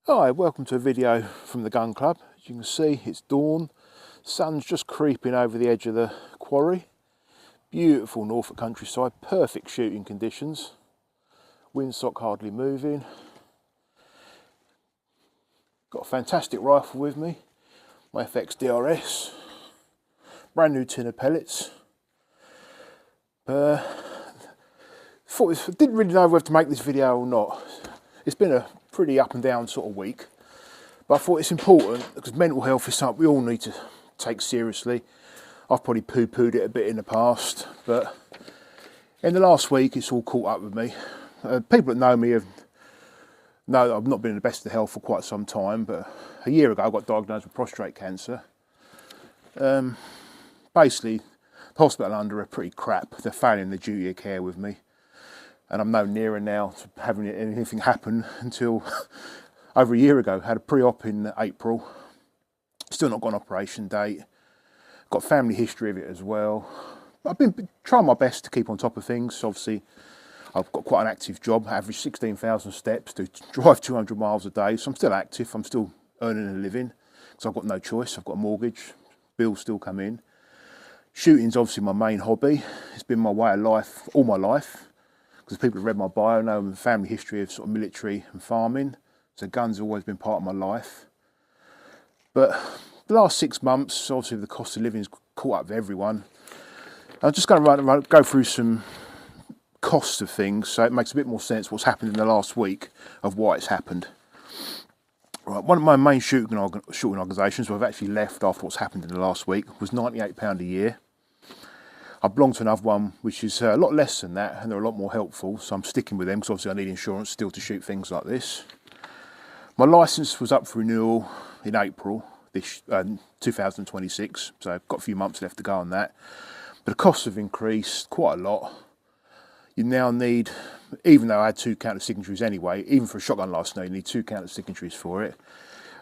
Hi, welcome to a video from the gun club. As you can see, it's dawn. Sun's just creeping over the edge of the quarry. Beautiful Norfolk countryside, perfect shooting conditions. Windsock hardly moving. Got a fantastic rifle with me, my FX DRS. Brand new tin of pellets. Didn't really know whether to make this video or not. It's been a pretty up and down sort of week, but I thought it's important because mental health is something we all need to take seriously. I've probably poo-pooed it a bit in the past, but in the last week it's all caught up with me. People that know me know that I've not been in the best of health for quite some time, but a year ago I got diagnosed with prostate cancer. Basically, the hospital under are pretty crap. They're failing the duty of care with me. And I'm no nearer now to having anything happen until over a year ago. Had a pre-op in April. Still not got an operation date. Got family history of it as well. I've been trying my best to keep on top of things. Obviously, I've got quite an active job. I average 16,000 steps, drive 200 miles a day. So I'm still active. I'm still earning a living because I've got no choice. I've got a mortgage. Bills still come in. Shooting's obviously my main hobby. It's been my way of life all my life. Because people have read my bio know my family history of sort of military and farming. So guns have always been part of my life. But the last 6 months, obviously the cost of living has caught up with everyone. I'm just going to go through some costs of things so it makes a bit more sense what's happened in the last week of why it's happened. Right, one of my main shooting organisations who I've actually left after what's happened in the last week was £98 a year. I belong to another one which is a lot less than that and they're a lot more helpful, so I'm sticking with them because obviously I need insurance still to shoot things like this. My licence was up for renewal in April 2026, so I've got a few months left to go on that. But the costs have increased quite a lot. You now need, even though I had 2 counter signatories anyway, even for a shotgun licence now you need 2 counter signatories for it.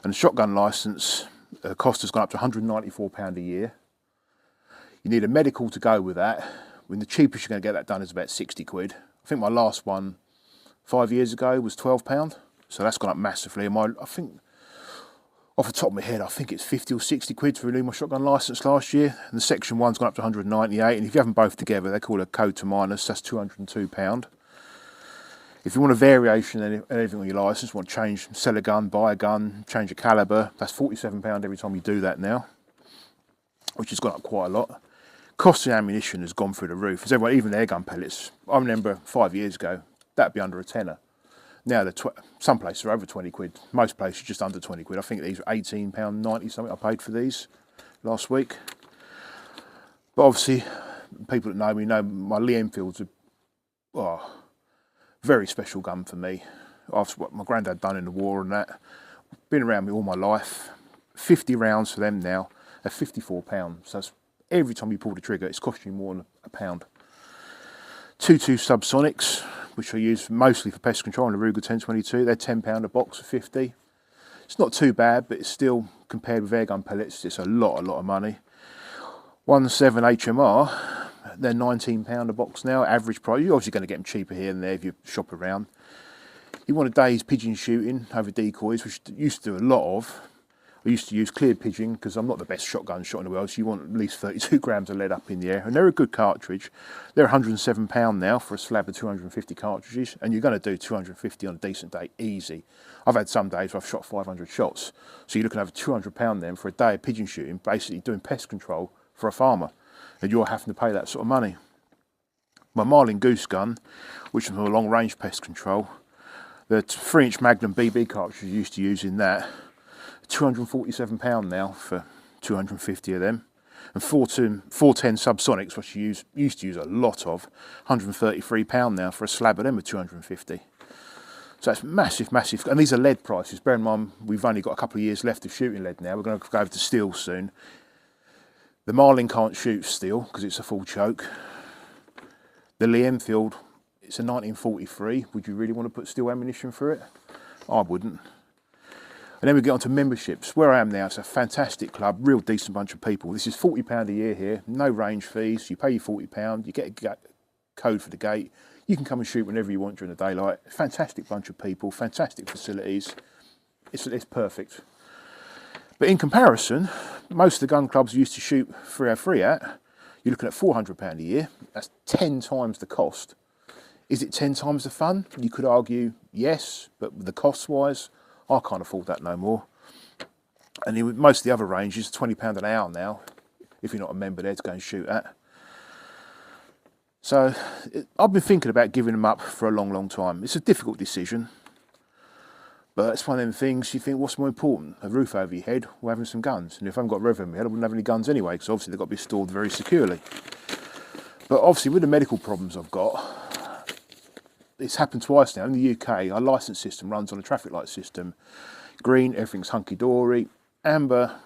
And the shotgun licence cost has gone up to £194 a year. You need a medical to go with that. When the cheapest you're going to get that done is about 60 quid. I think my last one 5 years ago was £12. So that's gone up massively. And I think, off the top of my head, I think it's 50 or 60 quid to renew my shotgun licence last year. And the section one's gone up to 198. And if you have them both together, they call it a code to minus, that's £202. If you want a variation and anything on your licence, want to change, sell a gun, buy a gun, change a calibre, that's £47 every time you do that now, which has gone up quite a lot. Cost of ammunition has gone through the roof. As everyone, even air gun pellets, I remember 5 years ago, that'd be under a tenner. Now, some places are over 20 quid. Most places just under 20 quid. I think these were £18.90 something I paid for these last week. But obviously, people that know me know my Lee Enfield's a very special gun for me. After what my granddad done in the war and that. Been around me all my life. 50 rounds for them now at £54. So that's every time you pull the trigger, it's costing you more than a pound. 2.2 subsonics, which I use mostly for pest control, and the Ruger 1022, they're £10 a box for 50. It's not too bad, but it's still, compared with airgun pellets, it's a lot of money. 1.7 HMR, they're £19 a box now, average price. You're obviously going to get them cheaper here and there if you shop around. You want a day's pigeon shooting over decoys, which I used to do a lot of. I used to use clear pigeon because I'm not the best shotgun shot in the world, so you want at least 32 grams of lead up in the air. And they're a good cartridge. They're £107 now for a slab of 250 cartridges, and you're going to do 250 on a decent day, easy. I've had some days where I've shot 500 shots. So you're looking at over £200 then for a day of pigeon shooting, basically doing pest control for a farmer. And you're having to pay that sort of money. My Marlin Goose gun, which is a long range pest control, the 3-inch Magnum BB cartridge you used to use in that, £247 now for 250 of them, and 410 subsonics, which you used to use a lot of, £133 now for a slab of them with 250. So that's massive, and these are lead prices. Bear in mind, we've only got a couple of years left of shooting lead now. We're going to go over to steel soon. The Marlin can't shoot steel because it's a full choke. The Lee Enfield, it's a 1943. Would you really want to put steel ammunition for it? I wouldn't. And then we get on to memberships. Where I am now, it's a fantastic club, real decent bunch of people. This is £40 a year here, no range fees. You pay your £40, you get a code for the gate. You can come and shoot whenever you want during the daylight. Fantastic bunch of people, fantastic facilities. It's perfect. But in comparison, most of the gun clubs you used to shoot 303 at, you're looking at £400 a year. That's 10 times the cost. Is it 10 times the fun? You could argue yes, but the cost-wise, I can't afford that no more. And in most of the other ranges, £20 an hour now, if you're not a member there to go and shoot at. So I've been thinking about giving them up for a long, long time. It's a difficult decision. But it's one of them things you think, what's more important? A roof over your head or having some guns? And if I haven't got a roof over my head, I wouldn't have any guns anyway, because obviously they've got to be stored very securely. But obviously with the medical problems I've got, it's happened twice now. In the UK, our licence system runs on a traffic light system. Green, everything's hunky-dory. Amber,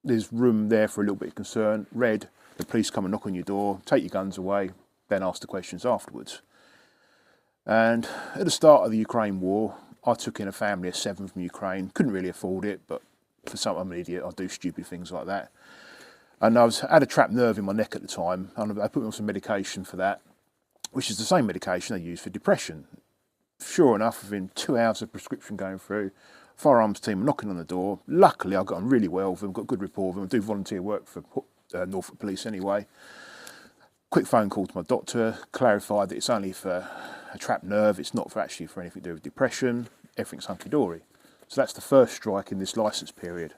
there's room there for a little bit of concern. Red, the police come and knock on your door, take your guns away, then ask the questions afterwards. And at the start of the Ukraine war, I took in a family of 7 from Ukraine. Couldn't really afford it, but for some, I'm an idiot. I do stupid things like that. And I had a trapped nerve in my neck at the time, and they put me on some medication for that, which is the same medication they use for depression. Sure enough, within 2 hours of prescription going through, firearms team were knocking on the door. Luckily, I got on really well with them, got good rapport with them. I do volunteer work for Norfolk Police anyway. Quick phone call to my doctor, clarified that it's only for a trapped nerve, it's not for actually for anything to do with depression, everything's hunky-dory. So that's the first strike in this licence period.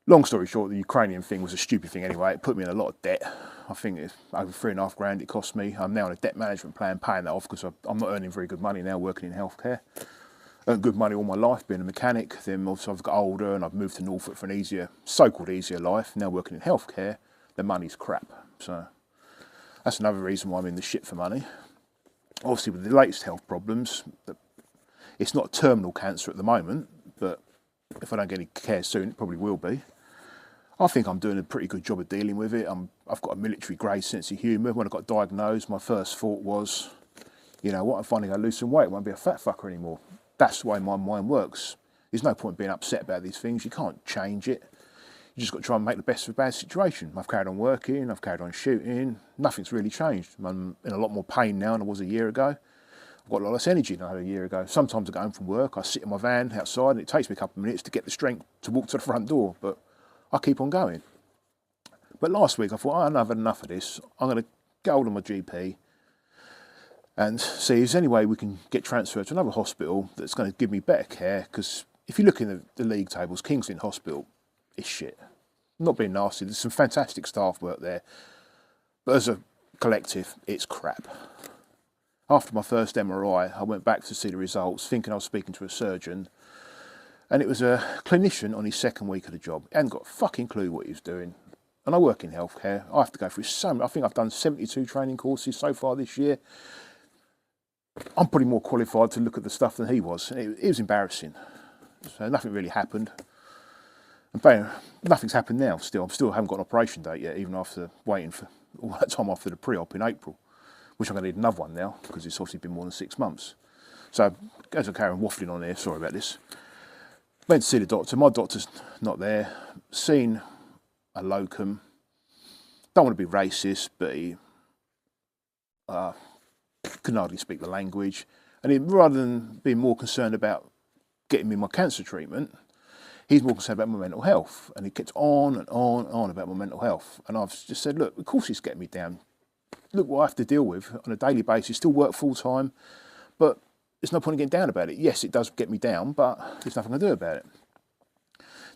Long story short, the Ukrainian thing was a stupid thing anyway. It put me in a lot of debt. I think it's over £3,500 it cost me. I'm now on a debt management plan, paying that off because I'm not earning very good money now working in healthcare. Earned good money all my life being a mechanic. Then also I've got older and I've moved to Norfolk for an easier, so-called easier life. Now working in healthcare, the money's crap. So that's another reason why I'm in the shit for money. Obviously with the latest health problems, it's not terminal cancer at the moment, but if I don't get any care soon, it probably will be. I think I'm doing a pretty good job of dealing with it. I've got a military grade sense of humour. When I got diagnosed, my first thought was, you know what, I'm finally going to lose some weight. I won't be a fat fucker anymore. That's the way my mind works. There's no point being upset about these things. You can't change it. You just got to try and make the best of a bad situation. I've carried on working, I've carried on shooting. Nothing's really changed. I'm in a lot more pain now than I was a year ago. I've got a lot less energy than I had a year ago. Sometimes I go home from work, I sit in my van outside and it takes me a couple of minutes to get the strength to walk to the front door, but I keep on going. But last week I thought, I've had enough of this. I'm going to get hold of my GP and see if there's any way we can get transferred to another hospital that's going to give me better care, because if you look in the league tables, King's Lynn Hospital is shit. Not being nasty, there's some fantastic staff work there, but as a collective, it's crap. After my first MRI, I went back to see the results, thinking I was speaking to a surgeon, and it was a clinician on his second week of the job. He hadn't got a fucking clue what he was doing. And I work in healthcare. I have to go through I think I've done 72 training courses so far this year. I'm probably more qualified to look at the stuff than he was. It was embarrassing. So nothing really happened. And bang, nothing's happened now still. I still haven't got an operation date yet, even after waiting for all that time after the pre-op in April, which I'm going to need another one now, because it's obviously been more than 6 months. So as I carry on waffling on here, sorry about this. Went to see the doctor. My doctor's not there. Seen a locum. Don't want to be racist, but he couldn't hardly speak the language. And rather than being more concerned about getting me my cancer treatment, he's more concerned about my mental health. And he kept on and on and on about my mental health. And I've just said, look, of course it's getting me down. Look what I have to deal with on a daily basis. Still work full time, but there's no point in getting down about it. Yes, it does get me down, but there's nothing to do about it.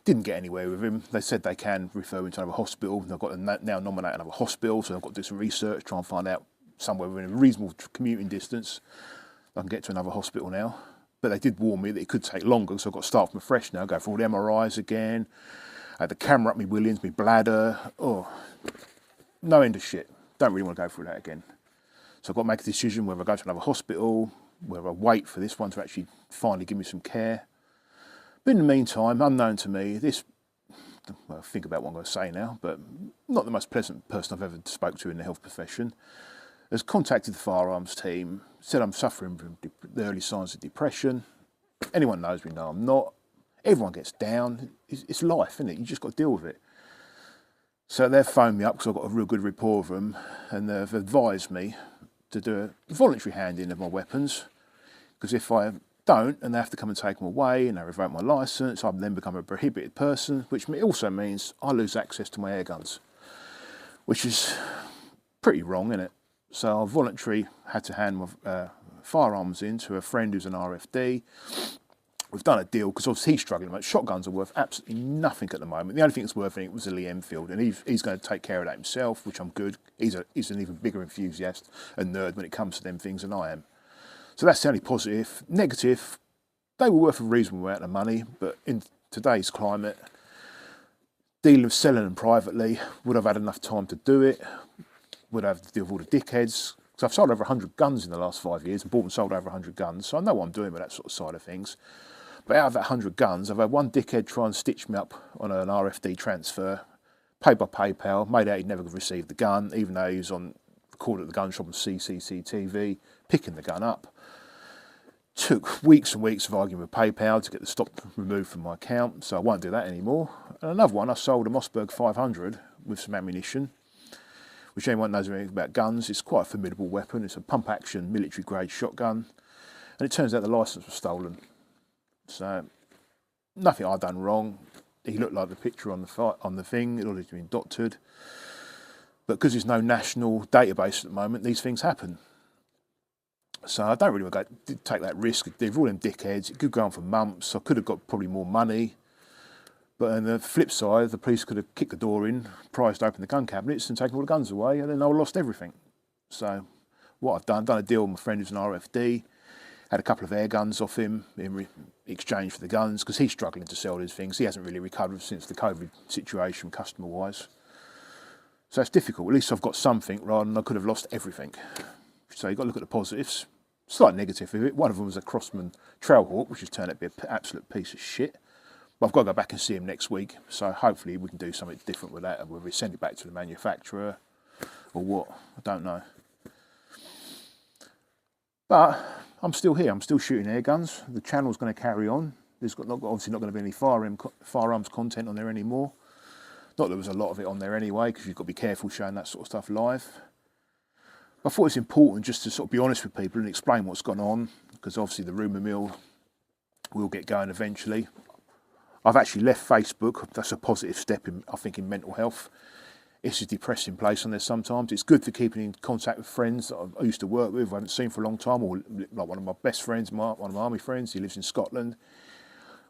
Didn't get anywhere with him. They said they can refer me to another hospital. They've got to now nominate another hospital, so I've got to do some research, try and find out somewhere within a reasonable commuting distance I can get to another hospital now. But they did warn me that it could take longer, so I've got to start from afresh now, go for all the MRIs again. I had the camera up my williams, my bladder. Oh, no end of shit. Don't really want to go through that again. So I've got to make a decision whether I go to another hospital, whether I wait for this one to actually finally give me some care. But in the meantime, unknown to me, well, think about what I'm going to say now, but not the most pleasant person I've ever spoke to in the health profession, has contacted the firearms team, said I'm suffering from the early signs of depression. Anyone knows me know I'm not. Everyone gets down. It's life, isn't it? You just got to deal with it. So they've phoned me up because I've got a real good rapport with them, and they've advised me to do a voluntary hand-in of my weapons, because if I don't, and they have to come and take them away, and they revoke my licence. I then become a prohibited person, which also means I lose access to my air guns, which is pretty wrong, isn't it? So I voluntarily had to hand my firearms in to a friend who's an RFD. We've done a deal because obviously he's struggling. Like, shotguns are worth absolutely nothing at the moment. The only thing that's worth anything was a Lee Enfield, and he's going to take care of that himself, which I'm good. He's an even bigger enthusiast and nerd when it comes to them things than I am. So that's the only positive. Negative, they were worth a reasonable amount of money, but in today's climate, dealing with selling them privately, would have had enough time to do it, would have to deal with all the dickheads. So I've sold over 100 guns in the last 5 years, and bought and sold over 100 guns, so I know what I'm doing with that sort of side of things. But out of that 100 guns, I've had one dickhead try and stitch me up on an RFD transfer, paid by PayPal, made out he'd never received the gun, even though he was on recorded at the gun shop on CCTV, picking the gun up. Took weeks and weeks of arguing with PayPal to get the stock removed from my account, so I won't do that anymore. And another one, I sold a Mossberg 500 with some ammunition, which anyone knows anything about guns, it's quite a formidable weapon. It's a pump-action, military-grade shotgun, and it turns out the licence was stolen. So, nothing I'd done wrong. He looked like the picture on the thing, it all had been doctored. But because there's no national database at the moment, these things happen. So I don't really want to take that risk. They're all them dickheads. It could go on for months. I could have got probably more money. But on the flip side, the police could have kicked the door in, prized open the gun cabinets and taken all the guns away, and then I would have lost everything. So what I've done a deal with my friend who's an RFD, had a couple of air guns off him in exchange for the guns, because he's struggling to sell these things. He hasn't really recovered since the COVID situation, customer-wise. So it's difficult. At least I've got something rather than I could have lost everything. So you've got to look at the positives. Slight negative of it. One of them was a Crossman Trailhawk, which has turned out to be an absolute piece of shit. But I've got to go back and see him next week. So hopefully we can do something different with that, whether we send it back to the manufacturer or what. I don't know. But I'm still here. I'm still shooting air guns. The channel's going to carry on. There's obviously not going to be any firearms content on there anymore. Not that there was a lot of it on there anyway, because you've got to be careful showing that sort of stuff live. I thought it's important just to sort of be honest with people and explain what's gone on, because obviously the rumour mill will get going eventually. I've actually left Facebook. That's a positive step, I think, in mental health. It's a depressing place on there sometimes. It's good for keeping in contact with friends that I used to work with, I haven't seen for a long time, or like one of my best friends, one of my army friends, he lives in Scotland.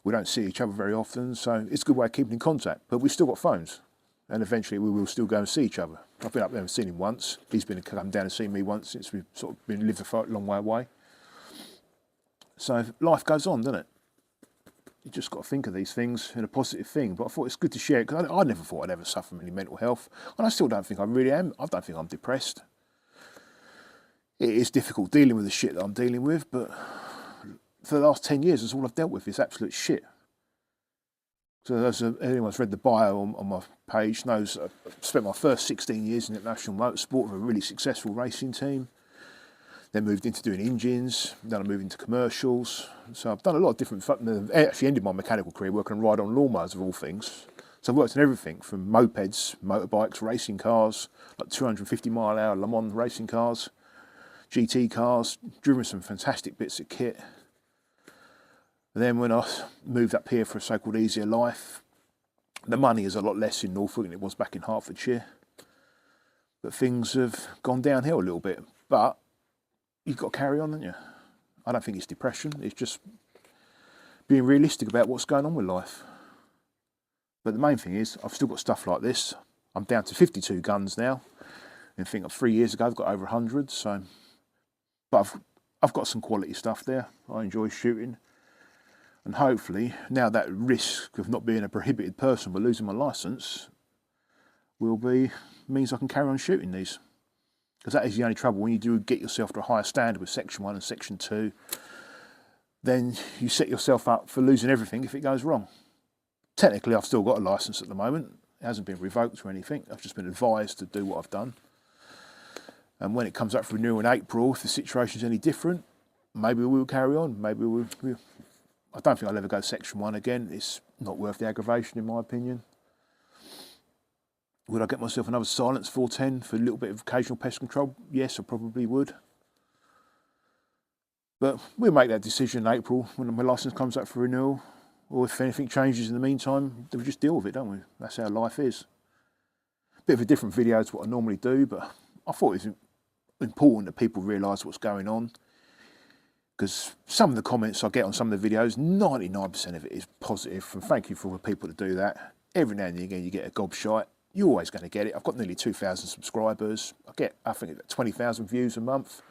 We don't see each other very often, so it's a good way of keeping in contact. But we've still got phones, and eventually we will still go and see each other. I've been up there and seen him once. He's been come down and seen me once since we've sort of lived a long way away. So life goes on, doesn't it? You just got to think of these things in a positive thing. But I thought it's good to share it, because I never thought I'd ever suffer from any mental health, and I still don't think I really am. I don't think I'm depressed. It is difficult dealing with the shit that I'm dealing with, but for the last 10 years, that's all I've dealt with is absolute shit. So as anyone's read the bio on my page knows, I spent my first 16 years in international motorsport with a really successful racing team. Then moved into doing engines, then I moved into commercials. So I've done a lot of different, actually ended my mechanical career working on ride-on lawnmowers of all things. So I've worked on everything from mopeds, motorbikes, racing cars, like 250-mile-an-hour Le Mans racing cars, GT cars, driven some fantastic bits of kit. Then when I moved up here for a so-called easier life, the money is a lot less in Norfolk than it was back in Hertfordshire. But things have gone downhill a little bit. But you've got to carry on, haven't you? I don't think it's depression. It's just being realistic about what's going on with life. But the main thing is, I've still got stuff like this. I'm down to 52 guns now. I think 3 years ago I've got over 100. So, but I've got some quality stuff there. I enjoy shooting. And hopefully, now that risk of not being a prohibited person but losing my licence means I can carry on shooting these. Because that is the only trouble. When you do get yourself to a higher standard with Section 1 and Section 2, then you set yourself up for losing everything if it goes wrong. Technically, I've still got a licence at the moment. It hasn't been revoked or anything. I've just been advised to do what I've done. And when it comes up for renewal in April, if the situation's any different, maybe we'll carry on. Maybe we'll I don't think I'll ever go Section 1 again. It's not worth the aggravation, in my opinion. Would I get myself another Silence 410 for a little bit of occasional pest control? Yes, I probably would. But we'll make that decision in April when my licence comes up for renewal, or if anything changes in the meantime, then we just deal with it, don't we? That's how life is. Bit of a different video to what I normally do, but I thought it was important that people realise what's going on, because some of the comments I get on some of the videos, 99% of it is positive, and thank you for all the people that do that. Every now and again you get a gobshite. You're always going to get it. I've got nearly 2,000 subscribers. I think 20,000 views a month.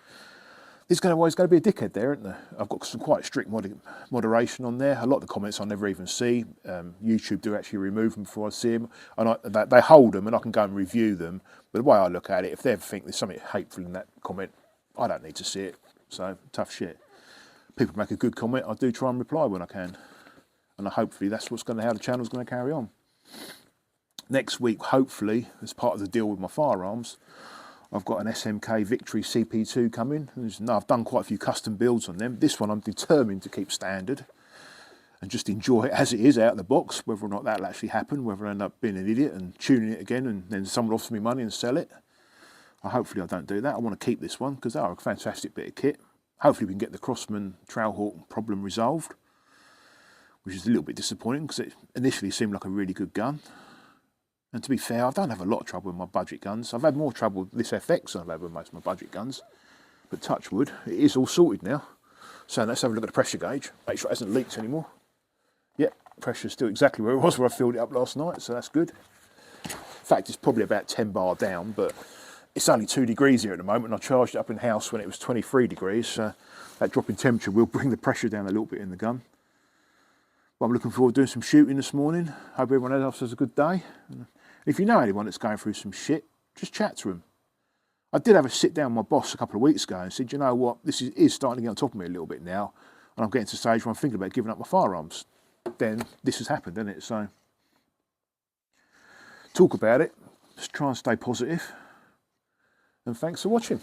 There's always going to be a dickhead there, isn't there? I've got some quite strict moderation on there. A lot of the comments I never even see. YouTube do actually remove them before I see them. And they hold them and I can go and review them. But the way I look at it, if they ever think there's something hateful in that comment, I don't need to see it. So, tough shit. People make a good comment, I do try and reply when I can. And hopefully that's how the channel's going to carry on. Next week, hopefully, as part of the deal with my firearms, I've got an SMK Victory CP2 coming. I've done quite a few custom builds on them. This one I'm determined to keep standard and just enjoy it as it is out of the box, whether or not that'll actually happen, whether I end up being an idiot and tuning it again and then someone offers me money and sell it. Hopefully I don't do that. I want to keep this one because they are a fantastic bit of kit. Hopefully we can get the Crossman Trailhawk problem resolved, which is a little bit disappointing because it initially seemed like a really good gun. And to be fair, I don't have a lot of trouble with my budget guns. I've had more trouble with this FX than I've had with most of my budget guns. But touch wood, it is all sorted now. So let's have a look at the pressure gauge. Make sure it hasn't leaked anymore. Yep, pressure's still exactly where it was where I filled it up last night, so that's good. In fact, it's probably about 10 bar down, but it's only 2 degrees here at the moment, and I charged it up in house when it was 23 degrees, so that drop in temperature will bring the pressure down a little bit in the gun. But I'm looking forward to doing some shooting this morning. Hope everyone else has a good day. If you know anyone that's going through some shit, just chat to them. I did have a sit down with my boss a couple of weeks ago and said, you know what, this is starting to get on top of me a little bit now, and I'm getting to the stage where I'm thinking about giving up my firearms. Then this has happened, hasn't it? So talk about it, just try and stay positive, and thanks for watching.